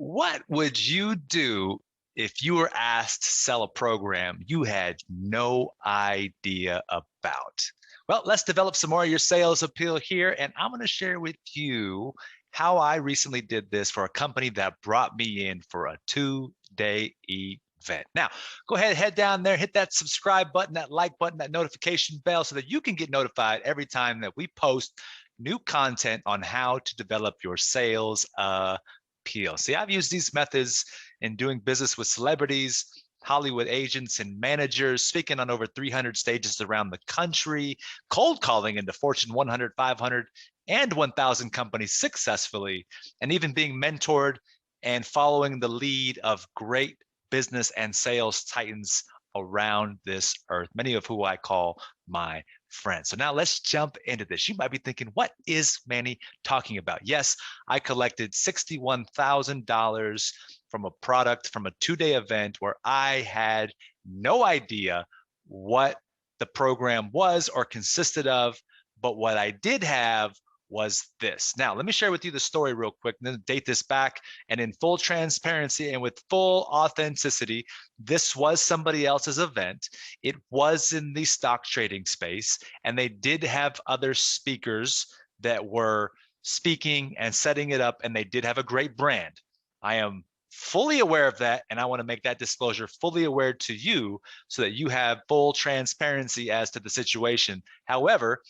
What would you do if you were asked to sell a program you had no idea about? Well, let's develop some more of your sales appeal here. And I'm going to share with you how I recently did this for a company that brought me in for a 2-day event. Now, go ahead, head down there, hit that subscribe button, that like button, that notification bell so that you can get notified every time that we post new content on how to develop your sales appeal. See, I've used these methods in doing business with celebrities, Hollywood agents, and managers, speaking on over 300 stages around the country, cold calling into Fortune 100, 500, and 1,000 companies successfully, and even being mentored and following the lead of great business and sales titans around this earth, many of who I call my friends. So now let's jump into this. You might be thinking, what is Manny talking about? Yes, I collected $61,000 from a product from a 2-day event where I had no idea what the program was or consisted of, but what I did have was this. Now, let me share with you the story real quick and then date this back. And in full transparency and with full authenticity, this was somebody else's event. It was in the stock trading space, and they did have other speakers that were speaking and setting it up, and they did have a great brand. I am fully aware of that, and I want to make that disclosure fully aware to you so that you have full transparency as to the situation. However,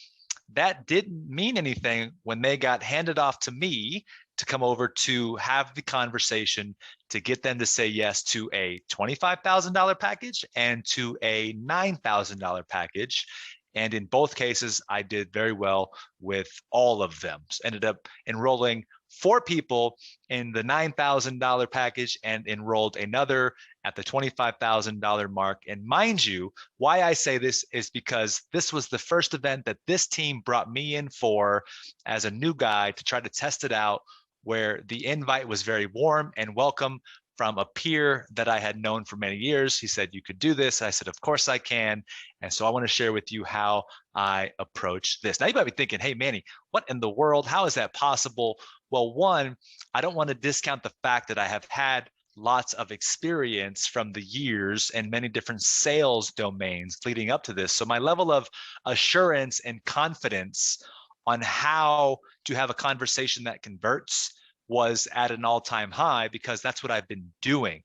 that didn't mean anything when they got handed off to me to come over to have the conversation to get them to say yes to a $25,000 package and to a $9,000 package. And in both cases, I did very well with all of them. So ended up enrolling 4 people in the $9,000 package and enrolled another at the $25,000 mark. And mind you, why I say this is because this was the first event that this team brought me in for as a new guy to try to test it out, where the invite was very warm and welcome from a peer that I had known for many years. He said, you could do this. I said, of course I can. And so I want to share with you how I approach this. Now you might be thinking, hey, Manny, what in the world? How is that possible? Well, one, I don't want to discount the fact that I have had lots of experience from the years and many different sales domains leading up to this. So my level of assurance and confidence on how to have a conversation that converts was at an all-time high, because that's what I've been doing.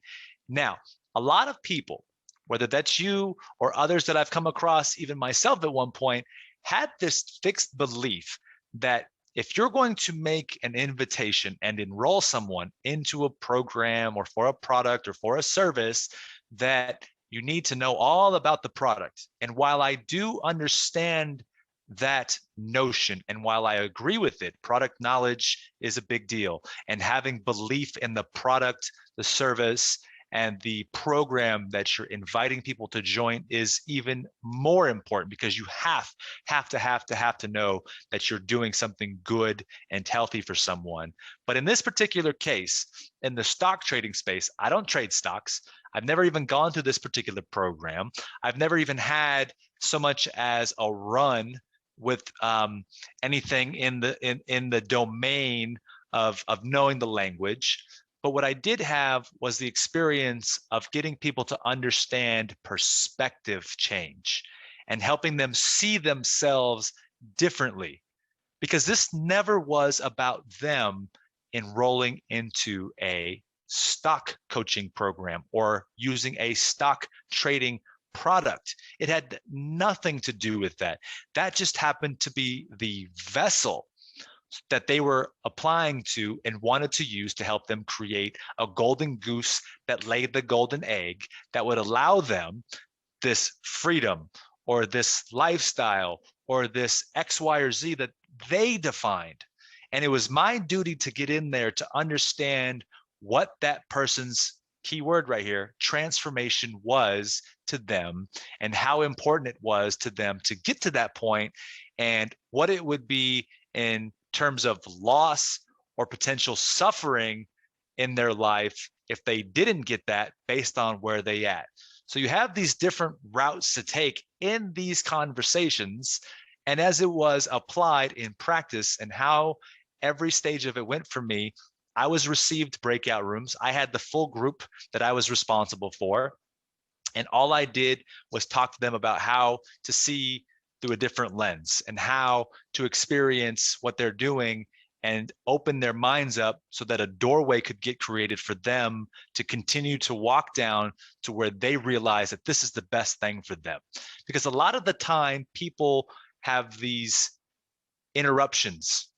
Now, a lot of people, whether that's you or others that I've come across, even myself at one point, had this fixed belief that if you're going to make an invitation and enroll someone into a program or for a product or for a service, that you need to know all about the product. And while I do understand that notion, and while I agree with it, product knowledge is a big deal, and having belief in the product, the service, and the program that you're inviting people to join is even more important, because you have to know that you're doing something good and healthy for someone. But in this particular case, in the stock trading space, I don't trade stocks. I've never even gone through this particular program. I've never even had so much as a run with anything in the domain of knowing the language. But what I did have was the experience of getting people to understand perspective change and helping them see themselves differently, because this never was about them enrolling into a stock coaching program or using a stock trading product. It had nothing to do with that. That just happened to be the vessel that they were applying to and wanted to use to help them create a golden goose that laid the golden egg that would allow them this freedom or this lifestyle or this X, Y, or Z that they defined. And it was my duty to get in there to understand what that person's keyword right here, transformation, was to them, and how important it was to them to get to that point, and what it would be in terms of loss or potential suffering in their life if they didn't get that, based on where they at. So you have these different routes to take in these conversations, and as it was applied in practice and how every stage of it went for me, I was received breakout rooms. I had the full group that I was responsible for. And all I did was talk to them about how to see through a different lens and how to experience what they're doing and open their minds up so that a doorway could get created for them to continue to walk down to where they realize that this is the best thing for them. Because a lot of the time, people have these interruptions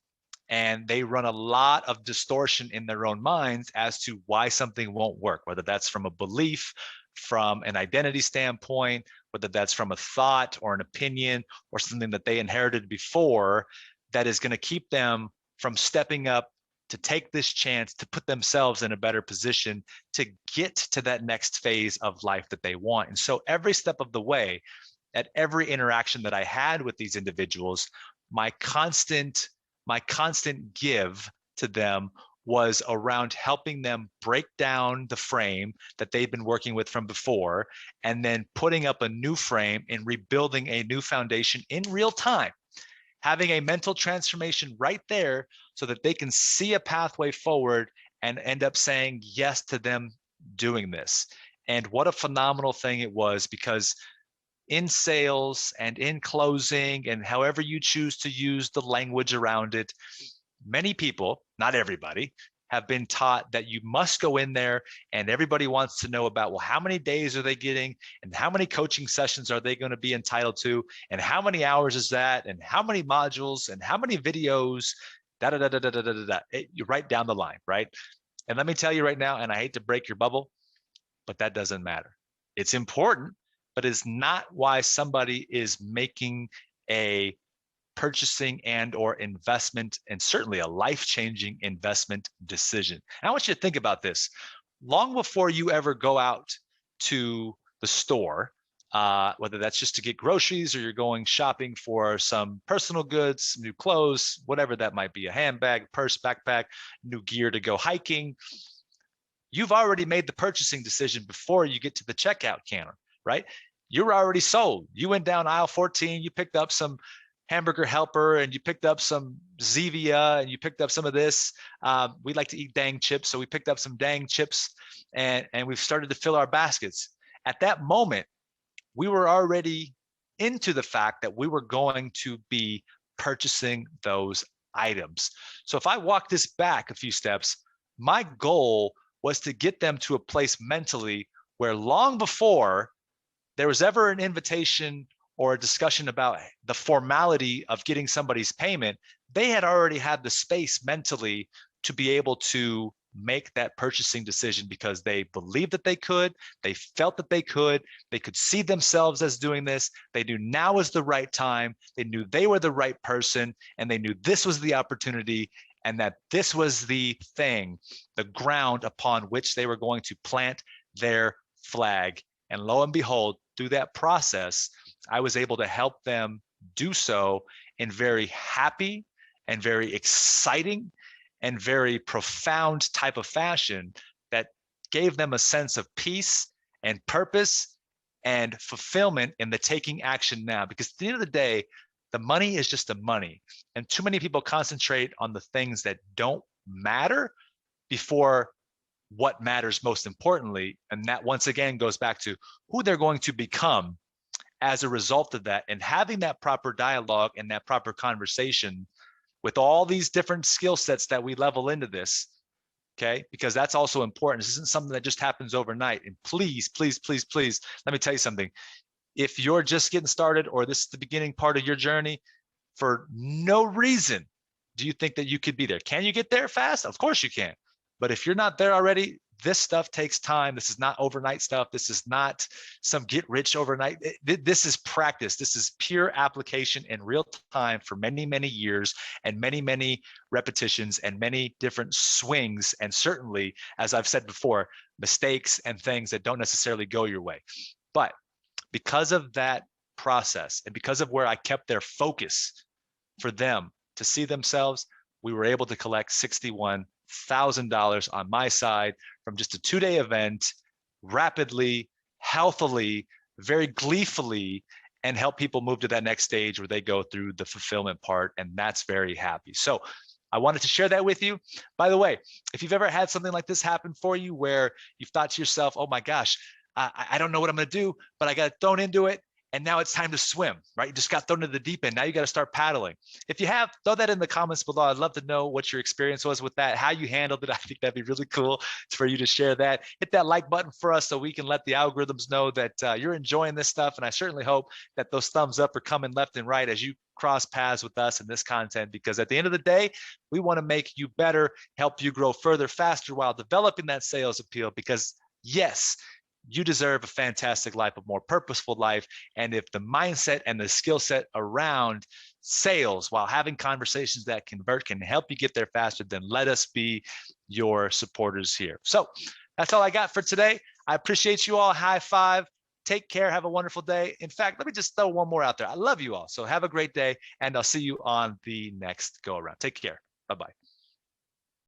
and they run a lot of distortion in their own minds as to why something won't work, whether that's from a belief, from an identity standpoint, whether that's from a thought or an opinion or something that they inherited before that is going to keep them from stepping up to take this chance to put themselves in a better position to get to that next phase of life that they want. And so every step of the way, at every interaction that I had with these individuals, my constant give to them was around helping them break down the frame that they've been working with from before, and then putting up a new frame and rebuilding a new foundation in real time, having a mental transformation right there so that they can see a pathway forward and end up saying yes to them doing this. And what a phenomenal thing it was, because in sales and in closing and however you choose to use the language around it, many people, not everybody, have been taught that you must go in there and everybody wants to know about, well, how many days are they getting and how many coaching sessions are they going to be entitled to and how many hours is that and how many modules and how many videos, da da da da da da da da. You right down the line, right? And let me tell you right now, and I hate to break your bubble, but that doesn't matter. It's important, but it's not why somebody is making a purchasing and or investment, and certainly a life-changing investment decision. And I want you to think about this. Long before you ever go out to the store, whether that's just to get groceries or you're going shopping for some personal goods, new clothes, whatever that might be, a handbag, purse, backpack, new gear to go hiking, you've already made the purchasing decision before you get to the checkout counter, right? You're already sold. You went down aisle 14, you picked up some hamburger helper and you picked up some Zevia and you picked up some of this. We like to eat dang chips. So we picked up some dang chips and we've started to fill our baskets. At that moment, we were already into the fact that we were going to be purchasing those items. So if I walk this back a few steps, my goal was to get them to a place mentally where long before there was ever an invitation or a discussion about the formality of getting somebody's payment, they had already had the space mentally to be able to make that purchasing decision because they believed that they could, they felt that they could see themselves as doing this, they knew now was the right time, they knew they were the right person, and they knew this was the opportunity and that this was the thing, the ground upon which they were going to plant their flag. And lo and behold, through that process, I was able to help them do so in very happy and very exciting and very profound type of fashion that gave them a sense of peace and purpose and fulfillment in the taking action now. Because at the end of the day, the money is just the money. And too many people concentrate on the things that don't matter before what matters most importantly. And that once again goes back to who they're going to become as a result of that, and having that proper dialogue and that proper conversation with all these different skill sets that we level into this, okay? Because that's also important. This isn't something that just happens overnight. And please, please, please, please, let me tell you something. If you're just getting started or this is the beginning part of your journey, for no reason do you think that you could be there. Can you get there fast? Of course you can. But if you're not there already, this stuff takes time. This is not overnight stuff. This is not some get rich overnight. This is practice. This is pure application in real time for many, many years and many, many repetitions and many different swings. And certainly, as I've said before, mistakes and things that don't necessarily go your way. But because of that process and because of where I kept their focus for them to see themselves, we were able to collect $61,000 on my side from just a 2-day event, rapidly, healthily, very gleefully, and help people move to that next stage where they go through the fulfillment part. And that's very happy. So I wanted to share that with you. By the way, if you've ever had something like this happen for you where you've thought to yourself, oh my gosh, I don't know what I'm going to do, but I got thrown into it. And now it's time to swim, right? You just got thrown into the deep end. Now you got to start paddling. If you have, throw that in the comments below. I'd love to know what your experience was with that, how you handled it. I think that'd be really cool for you to share that. Hit that like button for us so we can let the algorithms know that you're enjoying this stuff. And I certainly hope that those thumbs up are coming left and right as you cross paths with us in this content, because at the end of the day, we want to make you better, help you grow further, faster while developing that sales appeal, because yes, you deserve a fantastic life, a more purposeful life. And if the mindset and the skill set around sales while having conversations that convert can help you get there faster, then let us be your supporters here. So that's all I got for today. I appreciate you all. High five. Take care. Have a wonderful day. In fact, let me just throw one more out there. I love you all. So have a great day, and I'll see you on the next go around. Take care. Bye-bye.